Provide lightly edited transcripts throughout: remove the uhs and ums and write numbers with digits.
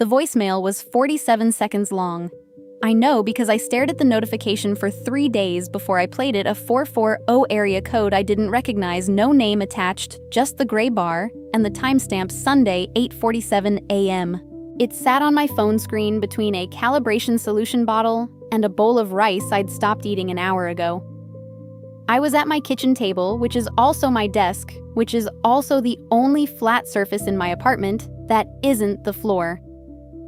The voicemail was 47 seconds long. I know because I stared at the notification for 3 days before I played it. A 440 area code I didn't recognize, no name attached, just the gray bar, and the timestamp Sunday, 8:47 a.m. It sat on my phone screen between a calibration solution bottle and a bowl of rice I'd stopped eating an hour ago. I was at my kitchen table, which is also my desk, which is also the only flat surface in my apartment that isn't the floor.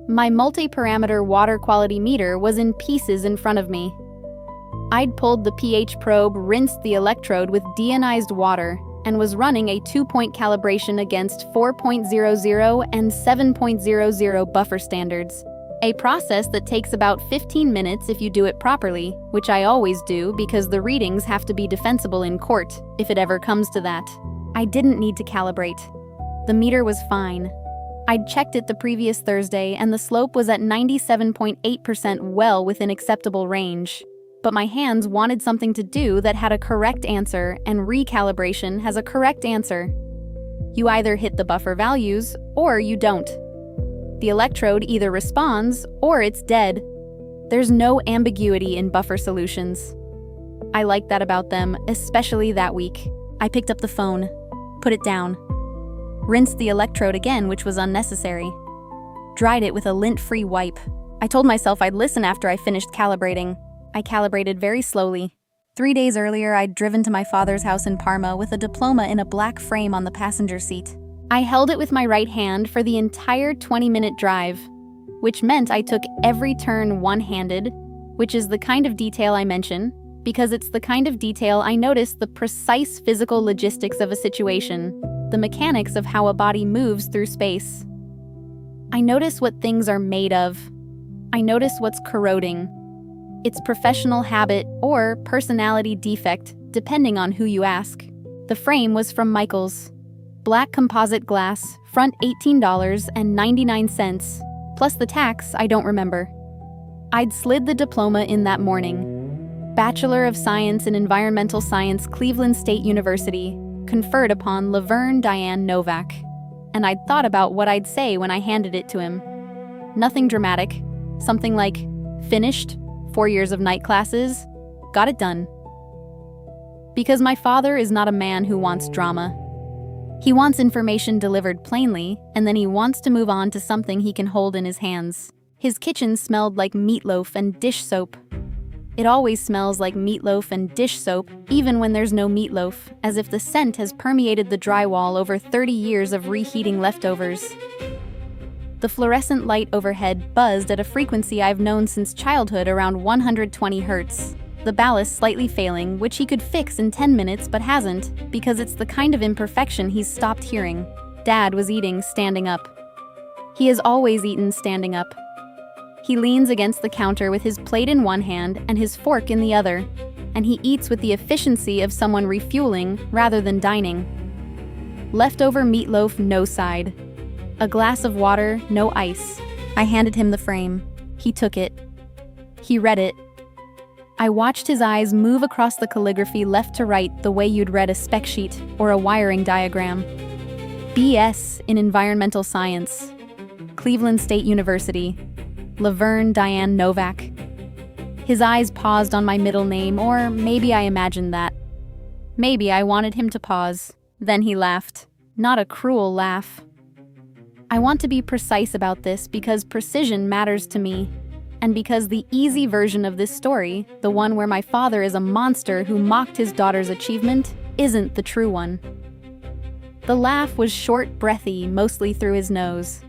My multi-parameter water quality meter was in pieces in front of me. I'd pulled the pH probe, rinsed the electrode with deionized water, and was running a 2-point calibration against 4.00 and 7.00 buffer standards. A process that takes about 15 minutes if you do it properly, which I always do because the readings have to be defensible in court, if it ever comes to that. I didn't need to calibrate. The meter was fine. I'd checked it the previous Thursday and the slope was at 97.8%, well within acceptable range. But my hands wanted something to do that had a correct answer, and recalibration has a correct answer. You either hit the buffer values or you don't. The electrode either responds or it's dead. There's no ambiguity in buffer solutions. I like that about them, especially that week. I picked up the phone, put it down, rinsed the electrode again, which was unnecessary, dried it with a lint-free wipe. I told myself I'd listen after I finished calibrating. I calibrated very slowly. 3 days earlier, I'd driven to my father's house in Parma with a Diploma in a black frame on the passenger seat. I held it with my right hand for the entire 20-minute drive, which meant I took every turn one-handed, which is the kind of detail I mention, because it's the kind of detail I notice the precise physical logistics of a situation, the mechanics of how a body moves through space. I notice what things are made of. I notice what's corroding. It's professional habit or personality defect, depending on who you ask. The frame was from Michael's. Black composite glass, front $18.99, plus the tax I don't remember. I'd slid the Diploma in that morning. Bachelor of Science in Environmental Science, Cleveland State University, conferred upon Laverne Diane Novak. And I'd thought about what I'd say when I handed it to him. Nothing dramatic. Something like, finished, 4 years of night classes, got it done. Because my father is not a man who wants drama. He wants information delivered plainly, and then he wants to move on to something he can hold in his hands. His kitchen smelled like meatloaf and dish soap. It always smells like meatloaf and dish soap, even when there's no meatloaf, as if the scent has permeated the drywall over 30 years of reheating leftovers. The fluorescent light overhead buzzed at a frequency I've known since childhood, around 120 Hz. The ballast slightly failing, which he could fix in 10 minutes but hasn't, because it's the kind of imperfection he's stopped hearing. Dad was eating standing up. He has always eaten standing up. He leans against the counter with his plate in one hand and his fork in the other, and he eats with the efficiency of someone refueling rather than dining. Leftover meatloaf, no side. A glass of water, no ice. I handed him the frame. He took it. He read it. I watched his eyes move across the calligraphy left to right the way you'd read a spec sheet or a wiring diagram. BS in Environmental Science. Cleveland State University. Laverne Diane Novak. His eyes paused on my middle name, or maybe I imagined that. Maybe I wanted him to pause. Then he laughed. Not a cruel laugh. I want to be precise about this because precision matters to me, and because the easy version of this story, the one where my father is a monster who mocked his daughter's achievement, isn't the true one. The laugh was short, breathy, mostly through his nose.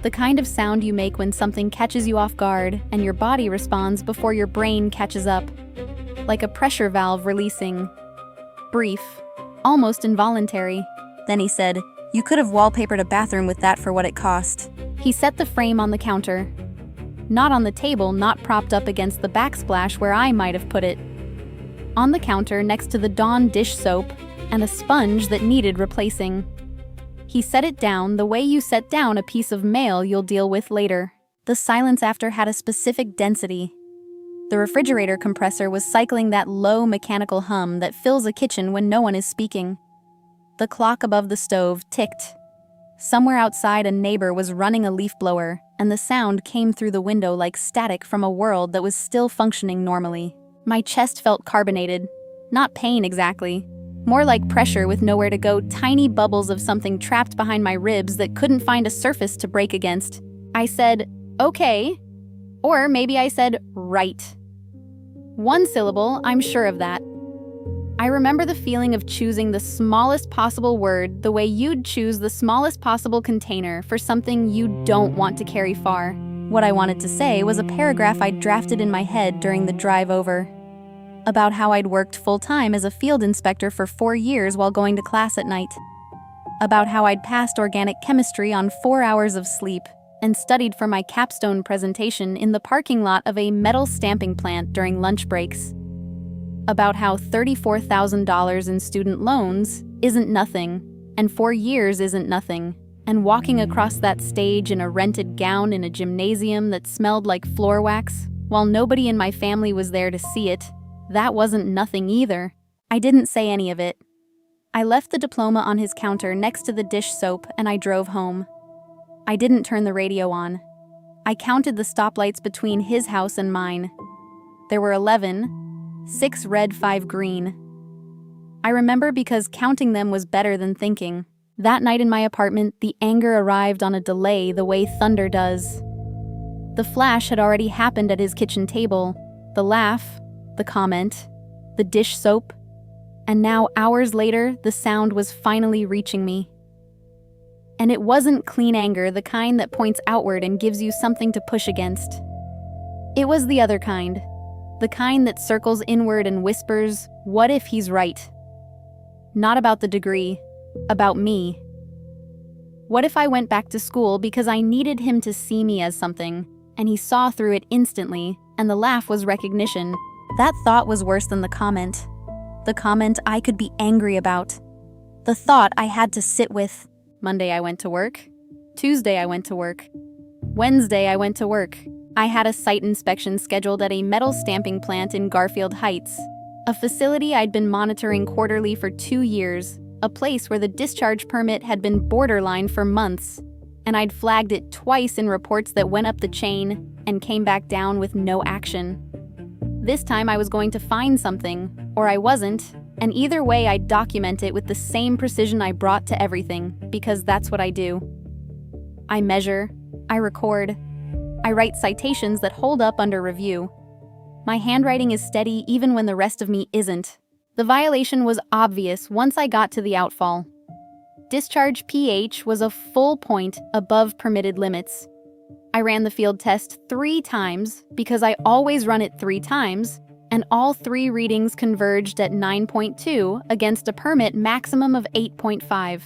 The kind of sound you make when something catches you off guard and your body responds before your brain catches up. Like a pressure valve releasing. Brief, almost involuntary. Then he said, "You could have wallpapered a bathroom with that for what it cost." He set the frame on the counter. Not on the table, not propped up against the backsplash where I might have put it. On the counter next to the Dawn dish soap and a sponge that needed replacing. He set it down the way you set down a piece of mail you'll deal with later. The silence after had a specific density. The refrigerator compressor was cycling that low mechanical hum that fills a kitchen when no one is speaking. The clock above the stove ticked. Somewhere outside, a neighbor was running a leaf blower, and the sound came through the window like static from a world that was still functioning normally. My chest felt carbonated. Not pain exactly. More like pressure with nowhere to go, tiny bubbles of something trapped behind my ribs that couldn't find a surface to break against. I said, okay. Or maybe I said, right. One syllable, I'm sure of that. I remember the feeling of choosing the smallest possible word the way you'd choose the smallest possible container for something you don't want to carry far. What I wanted to say was a paragraph I'd drafted in my head during the drive over. About how I'd worked full-time as a field inspector for 4 years while going to class at night. About how I'd passed organic chemistry on 4 hours of sleep and studied for my capstone presentation in the parking lot of a metal stamping plant during lunch breaks. About how $34,000 in student loans isn't nothing, and 4 years isn't nothing, and walking across that stage in a rented gown in a gymnasium that smelled like floor wax, while nobody in my family was there to see it, that wasn't nothing either. I didn't say any of it. I left the diploma on his counter next to the dish soap and I drove home. I didn't turn the radio on. I counted the stoplights between his house and mine. There were 11, 6 red, 5 green. I remember because counting them was better than thinking. That night in my apartment, the anger arrived on a delay the way thunder does. The flash had already happened at his kitchen table. The laugh, the comment, the dish soap, and now hours later, the sound was finally reaching me. And it wasn't clean anger, the kind that points outward and gives you something to push against. It was the other kind, the kind that circles inward and whispers, what if he's right? Not about the degree, about me. What if I went back to school because I needed him to see me as something, and he saw through it instantly, and the laugh was recognition? That thought was worse than the comment. The comment I could be angry about. The thought I had to sit with. Monday I went to work. Tuesday I went to work. Wednesday I went to work. I had a site inspection scheduled at a metal stamping plant in Garfield Heights, a facility I'd been monitoring quarterly for 2 years, a place where the discharge permit had been borderline for months, and I'd flagged it twice in reports that went up the chain and came back down with no action. This time I was going to find something, or I wasn't, and either way I'd document it with the same precision I brought to everything, because that's what I do. I measure, I record, I write citations that hold up under review. My handwriting is steady even when the rest of me isn't. The violation was obvious once I got to the outfall. Discharge pH was a full point above permitted limits. I ran the field test 3 times because I always run it 3 times, and all 3 readings converged at 9.2 against a permit maximum of 8.5.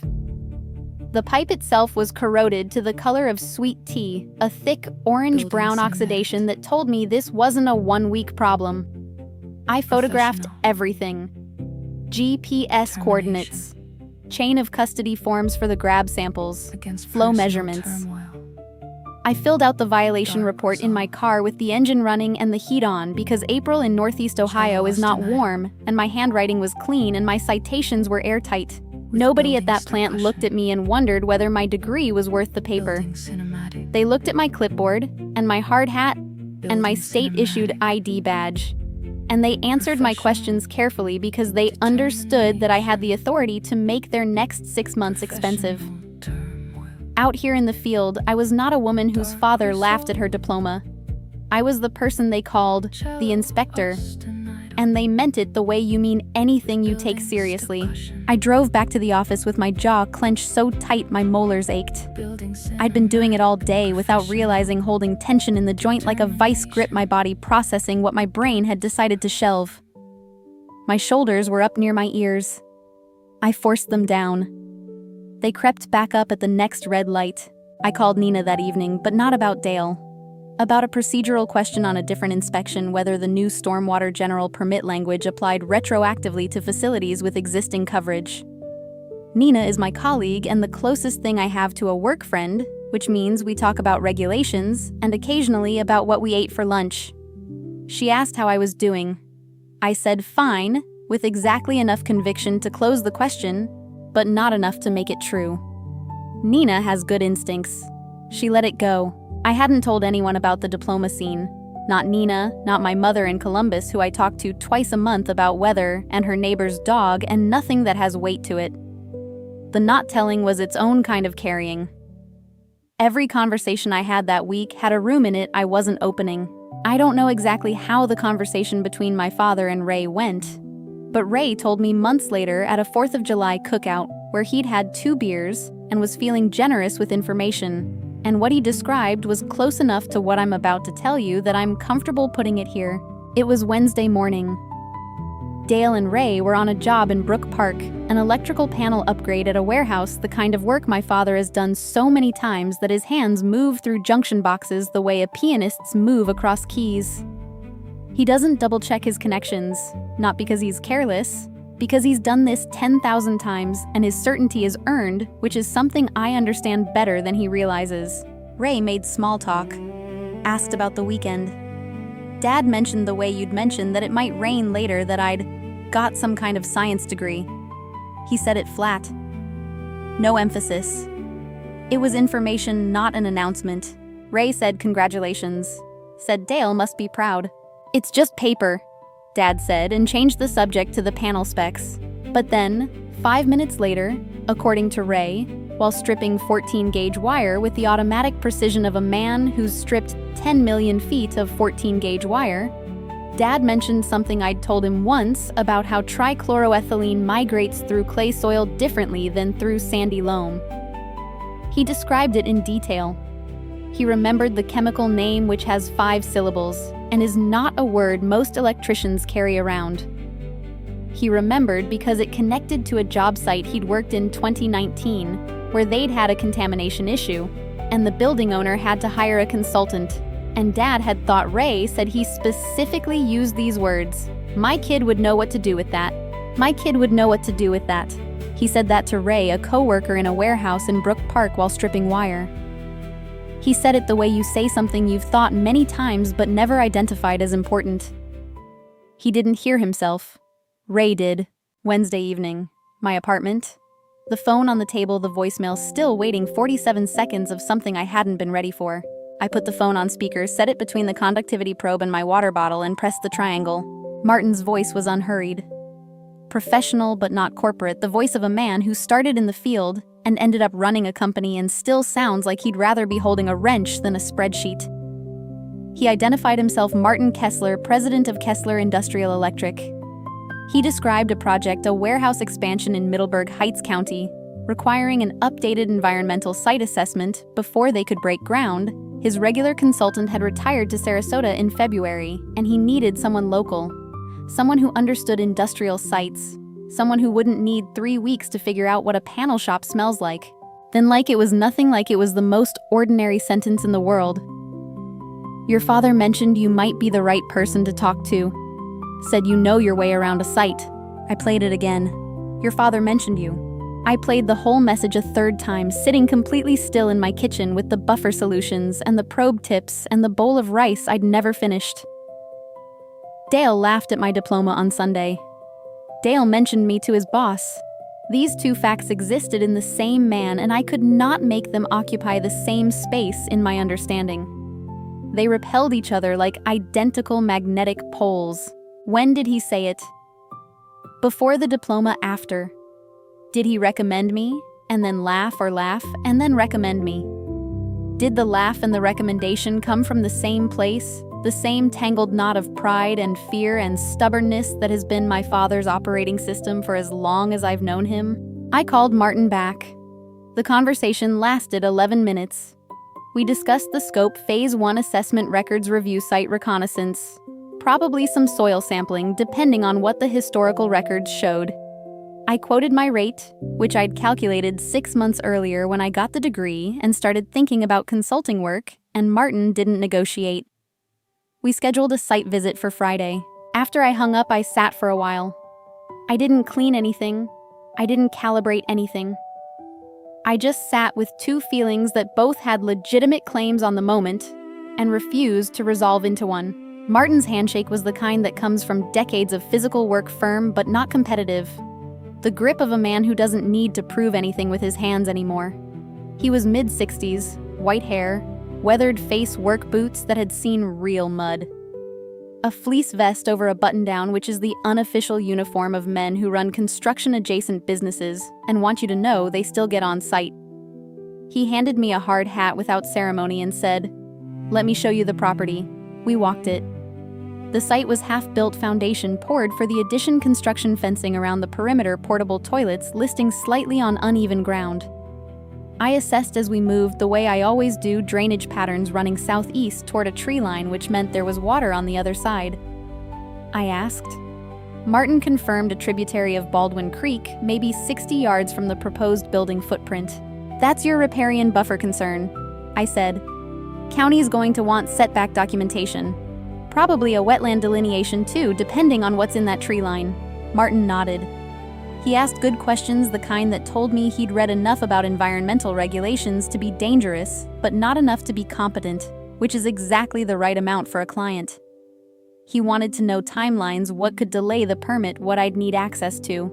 The pipe itself was corroded to the color of sweet tea, a thick orange-brown oxidation that told me this wasn't a 1-week problem. I photographed everything. GPS coordinates, chain of custody forms for the grab samples, flow measurements. I filled out the violation report in my car with the engine running and the heat on because April in Northeast Ohio is not warm, and my handwriting was clean and my citations were airtight. Nobody at that plant looked at me and wondered whether my degree was worth the paper. They looked at my clipboard, and my hard hat, and my state-issued ID badge. And they answered my questions carefully because they understood that I had the authority to make their next 6 months expensive. Out here in the field, I was not a woman whose father laughed at her diploma. I was the person they called the inspector. And they meant it the way you mean anything you take seriously. I drove back to the office with my jaw clenched so tight my molars ached. I'd been doing it all day without realizing, holding tension in the joint like a vice grip my body, processing what my brain had decided to shelve. My shoulders were up near my ears. I forced them down. They crept back up at the next red light. I called Nina that evening, but not about Dale. About a procedural question on a different inspection, whether the new stormwater general permit language applied retroactively to facilities with existing coverage. Nina is my colleague and the closest thing I have to a work friend, which means we talk about regulations and occasionally about what we ate for lunch. She asked how I was doing. I said fine, with exactly enough conviction to close the question, but not enough to make it true. Nina has good instincts. She let it go. I hadn't told anyone about the diploma scene. Not Nina, not my mother in Columbus, who I talk to twice a month about weather and her neighbor's dog, and nothing that has weight to it. The not telling was its own kind of carrying. Every conversation I had that week had a room in it I wasn't opening. I don't know exactly how the conversation between my father and Ray went, but Ray told me months later at a 4th of July cookout where he'd had 2 beers and was feeling generous with information, and what he described was close enough to what I'm about to tell you that I'm comfortable putting it here. It was Wednesday morning. Dale and Ray were on a job in Brook Park, an electrical panel upgrade at a warehouse, the kind of work my father has done so many times that his hands move through junction boxes the way a pianist's move across keys. He doesn't double-check his connections, not because he's careless, because he's done this 10,000 times and his certainty is earned, which is something I understand better than he realizes. Ray made small talk, asked about the weekend. Dad mentioned the way you'd mentioned that it might rain later, that I'd got some kind of science degree. He said it flat. No emphasis. It was information, not an announcement. Ray said congratulations. Said Dale must be proud. It's just paper, Dad said, and changed the subject to the panel specs. But then, 5 minutes later, according to Ray, while stripping 14-gauge wire with the automatic precision of a man who's stripped 10 million feet of 14-gauge wire, Dad mentioned something I'd told him once about how trichloroethylene migrates through clay soil differently than through sandy loam. He described it in detail. He remembered the chemical name, which has 5 syllables and is not a word most electricians carry around. He remembered because it connected to a job site he'd worked in 2019, where they'd had a contamination issue, and the building owner had to hire a consultant. And Dad had thought Ray said he specifically used these words. My kid would know what to do with that. My kid would know what to do with that. He said that to Ray, a co-worker in a warehouse in Brook Park while stripping wire. He said it the way you say something you've thought many times but never identified as important. He didn't hear himself. Ray did. Wednesday evening. My apartment. The phone on the table, the voicemail still waiting 47 seconds of something I hadn't been ready for. I put the phone on speaker, set it between the conductivity probe and my water bottle, and pressed the triangle. Martin's voice was unhurried. Professional but not corporate, the voice of a man who started in the field and ended up running a company and still sounds like he'd rather be holding a wrench than a spreadsheet. He identified himself Martin Kessler, president of Kessler Industrial Electric. He described a project, a warehouse expansion in Middleburg Heights County, requiring an updated environmental site assessment before they could break ground. His regular consultant had retired to Sarasota in February, and he needed someone local, someone who understood industrial sites, someone who wouldn't need 3 weeks to figure out what a panel shop smells like. Then, like it was nothing, like it was the most ordinary sentence in the world. Your father mentioned you might be the right person to talk to. Said you know your way around a site. I played it again. Your father mentioned you. I played the whole message a 3rd time, sitting completely still in my kitchen with the buffer solutions and the probe tips and the bowl of rice I'd never finished. Dale laughed at my diploma on Sunday. Dale mentioned me to his boss. These 2 facts existed in the same man, and I could not make them occupy the same space in my understanding. They repelled each other like identical magnetic poles. When did he say it? Before the diploma, after? Did he recommend me, and then laugh, or laugh, and then recommend me? Did the laugh and the recommendation come from the same place, the same tangled knot of pride and fear and stubbornness that has been my father's operating system for as long as I've known him? I called Martin back. The conversation lasted 11 minutes. We discussed the scope, Phase 1 assessment records review, site reconnaissance, probably some soil sampling, depending on what the historical records showed. I quoted my rate, which I'd calculated 6 months earlier when I got the degree and started thinking about consulting work, and Martin didn't negotiate. We scheduled a site visit for Friday. After I hung up, I sat for a while. I didn't clean anything. I didn't calibrate anything. I just sat with 2 feelings that both had legitimate claims on the moment and refused to resolve into one. Martin's handshake was the kind that comes from decades of physical work, firm but not competitive. The grip of a man who doesn't need to prove anything with his hands anymore. He was mid-60s, white hair, weathered face work boots that had seen real mud. A fleece vest over a button-down, which is the unofficial uniform of men who run construction-adjacent businesses and want you to know they still get on site. He handed me a hard hat without ceremony and said, "Let me show you the property." We walked it. The site was half-built, foundation poured for the addition, construction fencing around the perimeter, portable toilets listing slightly on uneven ground. I assessed as we moved, the way I always do, drainage patterns running southeast toward a tree line, which meant there was water on the other side. I asked. Martin confirmed, a tributary of Baldwin Creek, maybe 60 yards from the proposed building footprint. "That's your riparian buffer concern," I said. "County's going to want setback documentation. Probably a wetland delineation too, depending on what's in that tree line." Martin nodded. He asked good questions, the kind that told me he'd read enough about environmental regulations to be dangerous, but not enough to be competent, which is exactly the right amount for a client. He wanted to know timelines, what could delay the permit, what I'd need access to.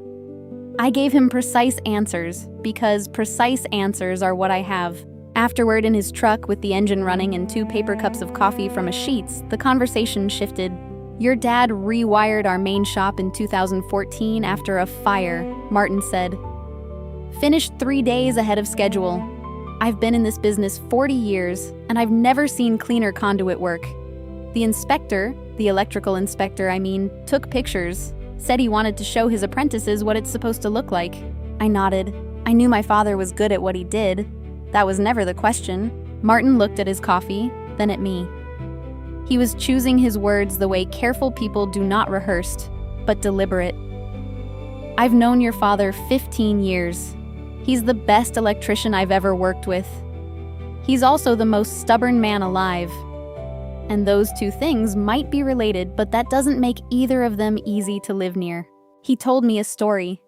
I gave him precise answers, because precise answers are what I have. Afterward, in his truck with the engine running and 2 paper cups of coffee from a Sheetz, the conversation shifted. "Your dad rewired our main shop in 2014 after a fire," Martin said. "Finished 3 days ahead of schedule. I've been in this business 40 years, and I've never seen cleaner conduit work. The inspector, the electrical inspector, took pictures, said he wanted to show his apprentices what it's supposed to look like." I nodded. I knew my father was good at what he did. That was never the question. Martin looked at his coffee, then at me. He was choosing his words the way careful people do, not rehearsed, but deliberate. "I've known your father 15 years. He's the best electrician I've ever worked with. He's also the most stubborn man alive. And those 2 things might be related, but that doesn't make either of them easy to live near." He told me a story.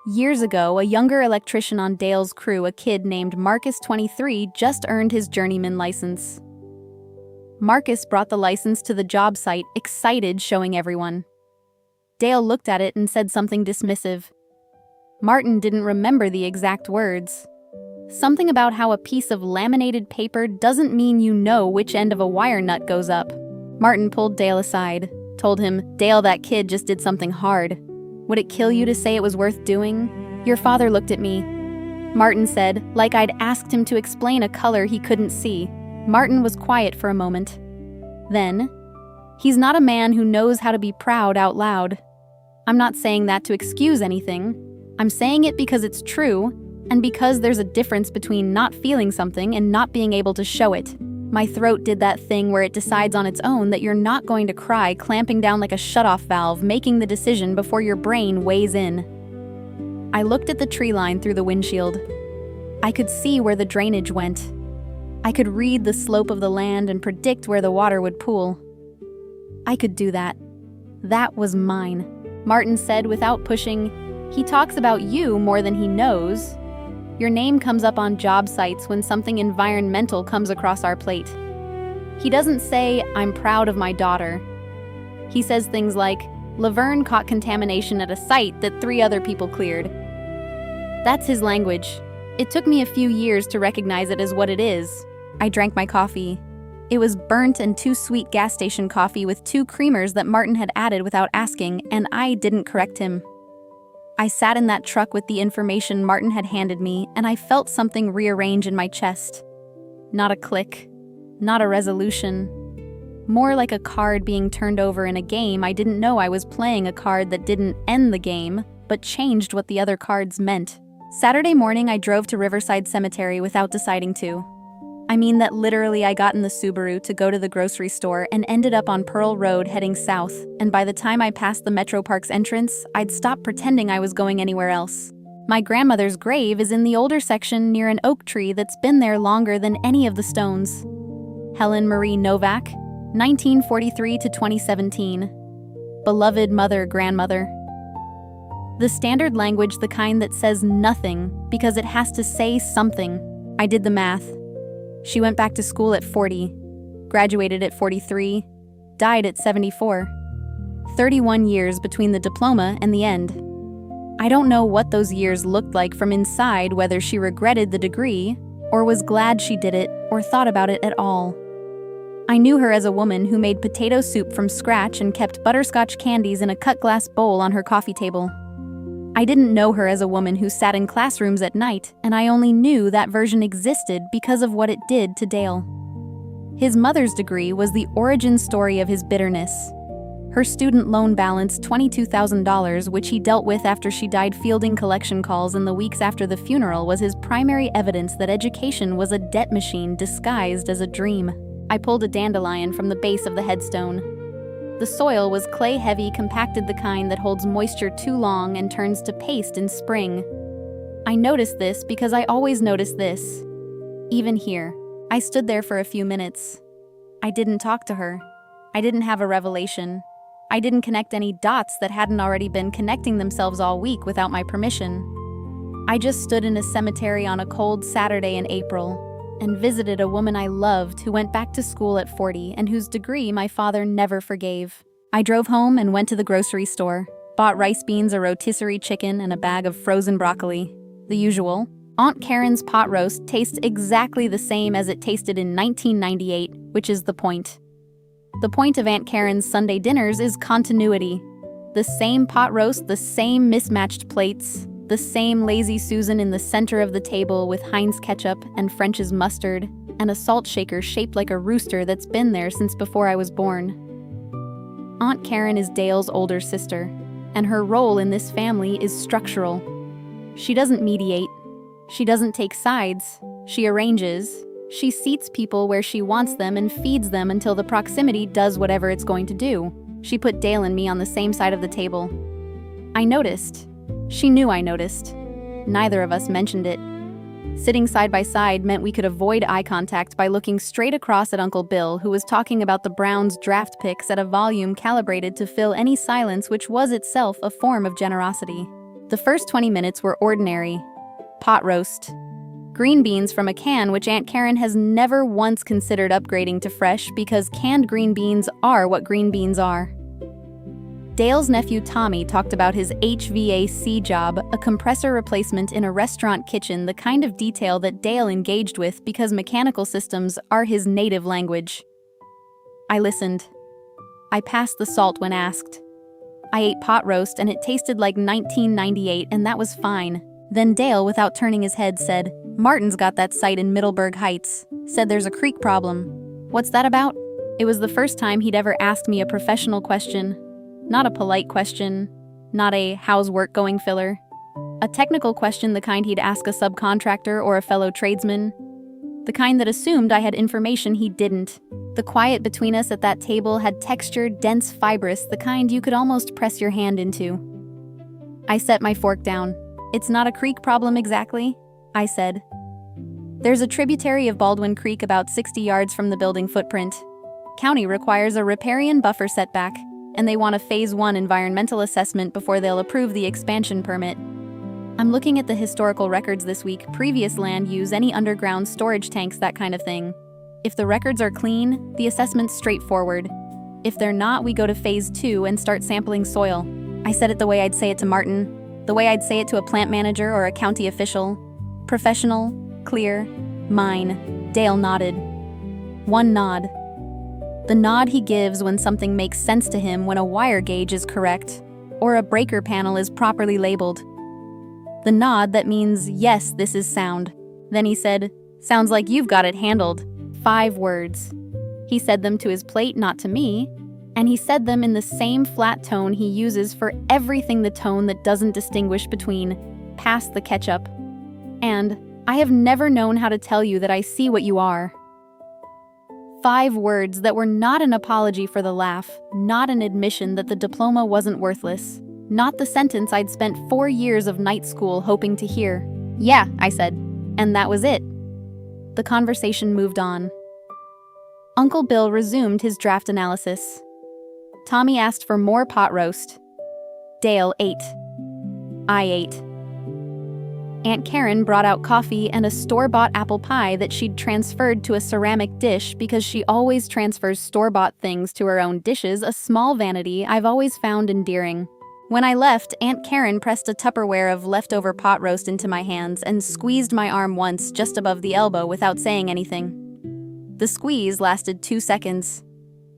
Years ago, a younger electrician on Dale's crew, a kid named Marcus, 23, just earned his journeyman license. Marcus brought the license to the job site, excited, showing everyone. Dale looked at it and said something dismissive. Martin didn't remember the exact words. Something about how a piece of laminated paper doesn't mean you know which end of a wire nut goes up. Martin pulled Dale aside, told him, "Dale, that kid just did something hard. Would it kill you to say it was worth doing?" Your father looked at me. Martin said, like I'd asked him to explain a color he couldn't see. Martin was quiet for a moment. Then, "He's not a man who knows how to be proud out loud." I'm not saying that to excuse anything. I'm saying it because it's true, and because there's a difference between not feeling something and not being able to show it. My throat did that thing where it decides on its own that you're not going to cry, clamping down like a shutoff valve, making the decision before your brain weighs in. I looked at the tree line through the windshield. I could see where the drainage went. I could read the slope of the land and predict where the water would pool. I could do that. That was mine. Martin said without pushing, "He talks about you more than he knows. Your name comes up on job sites when something environmental comes across our plate. He doesn't say, 'I'm proud of my daughter.' He says things like, 'Laverne caught contamination at a site that 3 other people cleared.' That's his language. It took me a few years to recognize it as what it is." I drank my coffee. It was burnt and too sweet gas station coffee with 2 creamers that Martin had added without asking, and I didn't correct him. I sat in that truck with the information Martin had handed me, and I felt something rearrange in my chest. Not a click, not a resolution. More like a card being turned over in a game. I didn't know I was playing a card that didn't end the game, but changed what the other cards meant. Saturday morning, I drove to Riverside Cemetery without deciding to. I mean that literally I got in the Subaru to go to the grocery store and ended up on Pearl Road heading south, and by the time I passed the Metro Parks entrance, I'd stopped pretending I was going anywhere else. My grandmother's grave is in the older section near an oak tree that's been there longer than any of the stones. Helen Marie Novak, 1943 to 2017. Beloved mother, grandmother. The standard language, the kind that says nothing because it has to say something. I did the math. She went back to school at 40, graduated at 43, died at 74. 31 years between the diploma and the end. I don't know what those years looked like from inside, whether she regretted the degree or was glad she did it, or thought about it at all. I knew her as a woman who made potato soup from scratch and kept butterscotch candies in a cut glass bowl on her coffee table. I didn't know her as a woman who sat in classrooms at night, and I only knew that version existed because of what it did to Dale. His mother's degree was the origin story of his bitterness. Her student loan balance, $22,000, which he dealt with after she died fielding collection calls in the weeks after the funeral, was his primary evidence that education was a debt machine disguised as a dream. I pulled a dandelion from the base of the headstone. The soil was clay-heavy, compacted, the kind that holds moisture too long and turns to paste in spring. I noticed this because I always notice this. Even here, I stood there for a few minutes. I didn't talk to her. I didn't have a revelation. I didn't connect any dots that hadn't already been connecting themselves all week without my permission. I just stood in a cemetery on a cold Saturday in April and visited a woman I loved who went back to school at 40 and whose degree my father never forgave. I drove home and went to the grocery store, bought rice beans, a rotisserie chicken, and a bag of frozen broccoli. The usual. Aunt Karen's pot roast tastes exactly the same as it tasted in 1998, which is the point. The point of Aunt Karen's Sunday dinners is continuity. The same pot roast, the same mismatched plates, the same lazy Susan in the center of the table with Heinz ketchup and French's mustard, and a salt shaker shaped like a rooster that's been there since before I was born. Aunt Karen is Dale's older sister, and her role in this family is structural. She doesn't mediate. She doesn't take sides. She arranges. She seats people where she wants them and feeds them until the proximity does whatever it's going to do. She put Dale and me on the same side of the table. I noticed. She knew I noticed. Neither of us mentioned it. Sitting side by side meant we could avoid eye contact by looking straight across at Uncle Bill, who was talking about the Browns' draft picks at a volume calibrated to fill any silence, which was itself a form of generosity. The first 20 minutes were ordinary. Pot roast. Green beans from a can which Aunt Karen has never once considered upgrading to fresh because canned green beans are what green beans are. Dale's nephew Tommy talked about his HVAC job, a compressor replacement in a restaurant kitchen, the kind of detail that Dale engaged with because mechanical systems are his native language. I listened. I passed the salt when asked. I ate pot roast and it tasted like 1998, and that was fine. Then Dale, without turning his head, said, "Martin's got that site in Middleburg Heights. Said there's a creek problem." What's that about? It was the first time he'd ever asked me a professional question. Not a polite question, not a "how's work going" filler. A technical question, the kind he'd ask a subcontractor or a fellow tradesman. The kind that assumed I had information he didn't. The quiet between us at that table had texture, dense, fibrous, the kind you could almost press your hand into. I set my fork down. "It's not a creek problem exactly," I said. "There's a tributary of Baldwin Creek about 60 yards from the building footprint. County requires a riparian buffer setback, and they want a Phase 1 environmental assessment before they'll approve the expansion permit. I'm looking at the historical records this week, previous land use, any underground storage tanks, that kind of thing. If the records are clean, the assessment's straightforward. If they're not, we go to Phase 2 and start sampling soil." I said it the way I'd say it to Martin, the way I'd say it to a plant manager or a county official. Professional, clear, mine. Dale nodded. One nod. The nod he gives when something makes sense to him, when a wire gauge is correct, or a breaker panel is properly labeled. The nod that means, yes, this is sound. Then he said, "Sounds like you've got it handled." 5 words. He said them to his plate, not to me, and he said them in the same flat tone he uses for everything, the tone that doesn't distinguish between "pass the ketchup" and "I have never known how to tell you that I see what you are." 5 words that were not an apology for the laugh, not an admission that the diploma wasn't worthless, not the sentence I'd spent 4 years of night school hoping to hear. "Yeah," I said, and that was it. The conversation moved on. Uncle Bill resumed his draft analysis. Tommy asked for more pot roast. Dale ate. I ate. Aunt Karen brought out coffee and a store-bought apple pie that she'd transferred to a ceramic dish because she always transfers store-bought things to her own dishes, a small vanity I've always found endearing. When I left, Aunt Karen pressed a Tupperware of leftover pot roast into my hands and squeezed my arm once just above the elbow without saying anything. The squeeze lasted 2 seconds.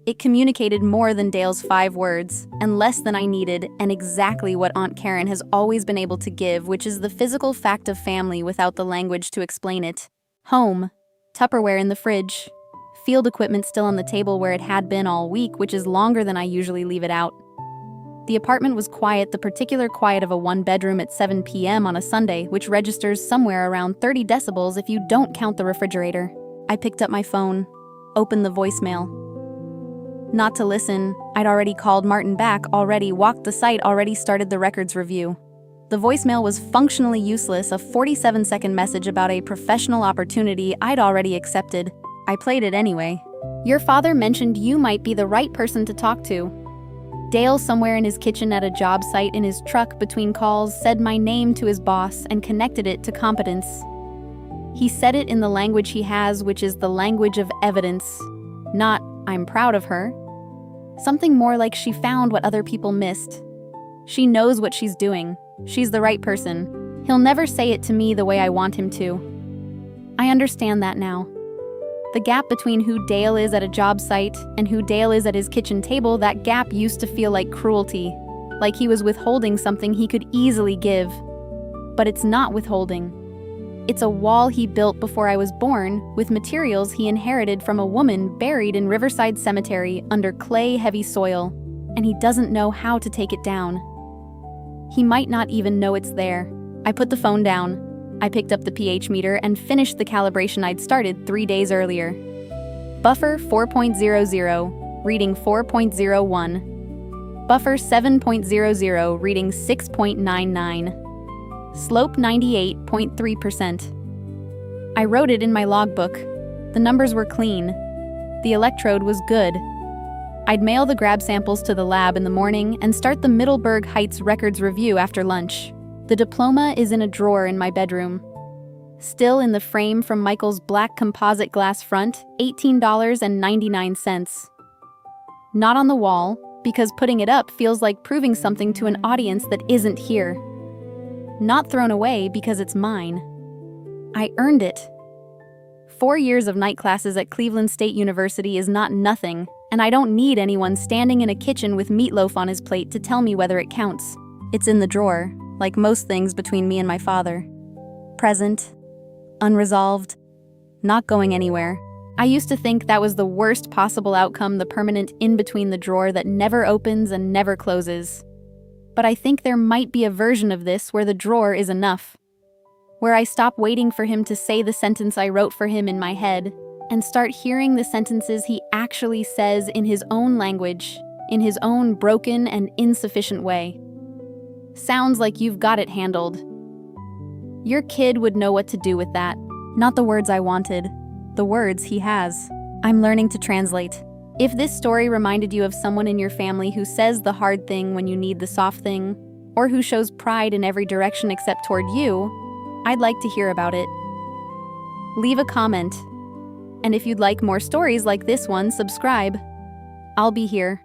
It communicated more than Dale's 5 words, and less than I needed, and exactly what Aunt Karen has always been able to give, which is the physical fact of family without the language to explain it. Home. Tupperware in the fridge. Field equipment still on the table where it had been all week, which is longer than I usually leave it out. The apartment was quiet, the particular quiet of a 1-bedroom at 7 p.m. on a Sunday, which registers somewhere around 30 decibels if you don't count the refrigerator. I picked up my phone, opened the voicemail. Not to listen, I'd already called Martin back, already walked the site, already started the records review. The voicemail was functionally useless, a 47-second message about a professional opportunity I'd already accepted. I played it anyway. Your father mentioned you might be the right person to talk to. Dale, somewhere in his kitchen at a job site in his truck between calls, said my name to his boss and connected it to competence. He said it in the language he has, which is the language of evidence. Not, I'm proud of her. Something more like she found what other people missed. She knows what she's doing. She's the right person. He'll never say it to me the way I want him to. I understand that now. The gap between who Dale is at a job site and who Dale is at his kitchen table, that gap used to feel like cruelty, like he was withholding something he could easily give. But it's not withholding. It's a wall he built before I was born with materials he inherited from a woman buried in Riverside Cemetery under clay-heavy soil, and he doesn't know how to take it down. He might not even know it's there. I put the phone down. I picked up the pH meter and finished the calibration I'd started 3 days earlier. Buffer 4.00, reading 4.01. Buffer 7.00, reading 6.99. Slope 98.3%. I wrote it in my logbook. The numbers were clean. The electrode was good. I'd mail the grab samples to the lab in the morning and start the Middleburg Heights records review after lunch. The diploma is in a drawer in my bedroom. Still in the frame from Michael's black composite glass front, $18.99. Not on the wall, because putting it up feels like proving something to an audience that isn't here. Not thrown away because it's mine. I earned it. 4 years of night classes at Cleveland State University is not nothing, and I don't need anyone standing in a kitchen with meatloaf on his plate to tell me whether it counts. It's in the drawer, like most things between me and my father. Present, unresolved, not going anywhere. I used to think that was the worst possible outcome, the permanent in-between the drawer that never opens and never closes. But I think there might be a version of this where the drawer is enough. Where I stop waiting for him to say the sentence I wrote for him in my head and start hearing the sentences he actually says in his own language, in his own broken and insufficient way. Sounds like you've got it handled. Your kid would know what to do with that. Not the words I wanted, the words he has. I'm learning to translate. If this story reminded you of someone in your family who says the hard thing when you need the soft thing, or who shows pride in every direction except toward you, I'd like to hear about it. Leave a comment. And if you'd like more stories like this one, subscribe. I'll be here.